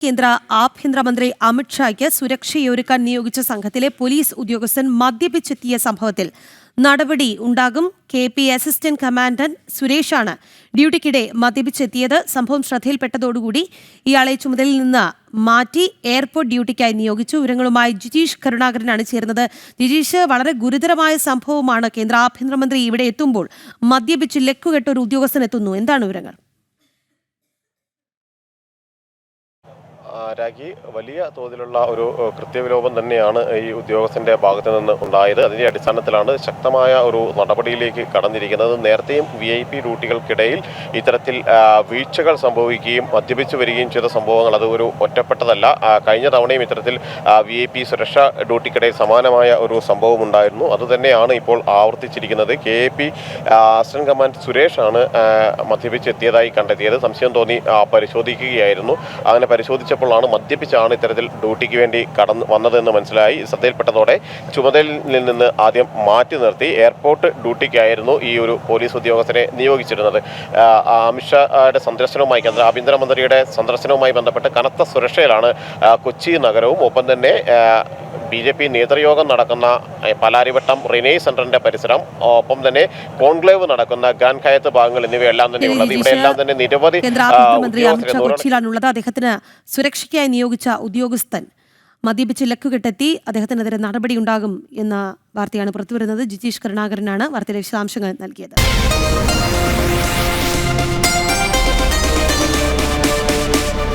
കേന്ദ്ര ആഭ്യന്തരമന്ത്രി അമിത്ഷായ്ക്ക് സുരക്ഷയൊരുക്കാൻ നിയോഗിച്ച സംഘത്തിലെ പോലീസ് ഉദ്യോഗസ്ഥൻ മദ്യപിച്ചെത്തിയ സംഭവത്തിൽ നടപടി ഉണ്ടാകും. KP അസിസ്റ്റന്റ് കമാൻഡന്റ് സുരേഷാണ് ഡ്യൂട്ടിക്കിടെ മദ്യപിച്ചെത്തിയത്. സംഭവം ശ്രദ്ധയിൽപ്പെട്ടതോടുകൂടി ഇയാളെ ചുമതലയിൽ നിന്ന് മാറ്റി എയർപോർട്ട് ഡ്യൂട്ടിക്കായി നിയോഗിച്ചു. വിവരങ്ങളുമായി ജിജീഷ് കരുണാകരനാണ് ചേർന്നത്. ജിജീഷ്, വളരെ ഗുരുതരമായ സംഭവമാണ്. കേന്ദ്ര ആഭ്യന്തരമന്ത്രി ഇവിടെ എത്തുമ്പോൾ മദ്യപിച്ച് ലക്കുകെട്ട ഒരു ഉദ്യോഗസ്ഥൻ എത്തുന്നു. എന്താണ് വിവരങ്ങൾ? രാഖി, വലിയ തോതിലുള്ള ഒരു കൃത്യവിലോപം തന്നെയാണ് ഈ ഉദ്യോഗസ്ഥന്റെ ഭാഗത്ത് നിന്ന് ഉണ്ടായത്. അതിന്റെ അടിസ്ഥാനത്തിലാണ് ശക്തമായ ഒരു നടപടിയിലേക്ക് കടന്നിരിക്കുന്നത്. നേരത്തെയും VIP ഡ്യൂട്ടികൾക്കിടയിൽ ഇത്തരത്തിൽ വീഴ്ചകൾ സംഭവിക്കുകയും മദ്യപിച്ചു വരികയും ചെയ്ത സംഭവങ്ങൾ അത് ഒരു ഒറ്റപ്പെട്ടതല്ല. കഴിഞ്ഞ തവണയും ഇത്തരത്തിൽ VIP സുരക്ഷാ ഡ്യൂട്ടിക്കിടയിൽ സമാനമായ ഒരു സംഭവം ഉണ്ടായിരുന്നു. അതുതന്നെയാണ് ഇപ്പോൾ ആവർത്തിച്ചിരിക്കുന്നത്. KP അസിസ്റ്റന്റ് കമാൻഡ് സുരേഷാണ് മദ്യപിച്ചെത്തിയതായി കണ്ടെത്തിയത്. സംശയം തോന്നി പരിശോധിക്കുകയായിരുന്നു. അങ്ങനെ പരിശോധിച്ചപ്പോൾ മദ്യപിച്ചാണ് ഇത്തരത്തിൽ ഡ്യൂട്ടിക്ക് വേണ്ടി കടന്നു വന്നതെന്ന് മനസ്സിലായി. ശ്രദ്ധയിൽപ്പെട്ടതോടെ ചുമതലയിൽ നിന്ന് ആദ്യം മാറ്റി നിർത്തി എയർപോർട്ട് ഡ്യൂട്ടിക്കായിരുന്നു ഈ ഒരു പോലീസ് ഉദ്യോഗസ്ഥനെ നിയോഗിച്ചിരുന്നത്. അമിത്ഷായുടെ സന്ദർശനവുമായി, കേന്ദ്ര ആഭ്യന്തരമന്ത്രിയുടെ സന്ദർശനവുമായി ബന്ധപ്പെട്ട് കനത്ത സുരക്ഷയിലാണ് കൊച്ചി നഗരവും. ഒപ്പം തന്നെ BJP നേതൃയോഗം നടക്കുന്ന പലാരിവട്ടം റിനേ സെന്ററിന്റെ പരിസരം, ഒപ്പം തന്നെ കോൺക്ലേവ് നടക്കുന്ന ഗ്രാൻഡ് ഹയത്ത് ഭാഗങ്ങൾ എന്നിവയെല്ലാം തന്നെ ഉള്ളത്. ഇവിടെ എല്ലാം തന്നെ നിരവധി കൊച്ചിയിലാണുള്ളത്. അദ്ദേഹത്തിന് സുരക്ഷയ്ക്കായി നിയോഗിച്ച ഉദ്യോഗസ്ഥൻ മദ്യപിച്ച് ലക്കുകെട്ടെത്തി. അദ്ദേഹത്തിനെതിരെ നടപടിയുണ്ടാകും എന്ന വാർത്തയാണ് പുറത്തുവരുന്നത്. ജിജീഷ് കരുണാകരനാണ് വാർത്തയിലെ വിശദാംശങ്ങൾ നൽകിയത്.